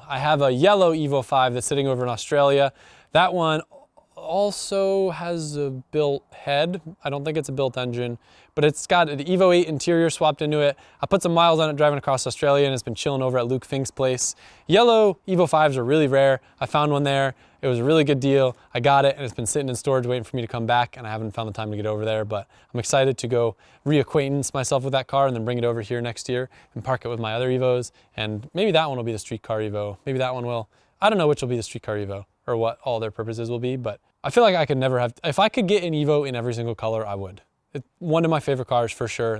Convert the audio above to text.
I have a yellow Evo 5 that's sitting over in Australia. That one also has a built head. I don't think it's a built engine, but it's got an Evo 8 interior swapped into it. I put some miles on it driving across Australia, and it's been chilling over at Luke Fink's place. Yellow Evo 5s are really rare. I found one there. It was a really good deal. I got it, and it's been sitting in storage waiting for me to come back, and I haven't found the time to get over there, but I'm excited to go reacquaintance myself with that car and then bring it over here next year and park it with my other Evos, and maybe that one will be the street car Evo. Maybe that one will. I don't know which will be the street car Evo or what all their purposes will be, but I feel like I could never have, if I could get an Evo in every single color, I would. It's one of my favorite cars for sure.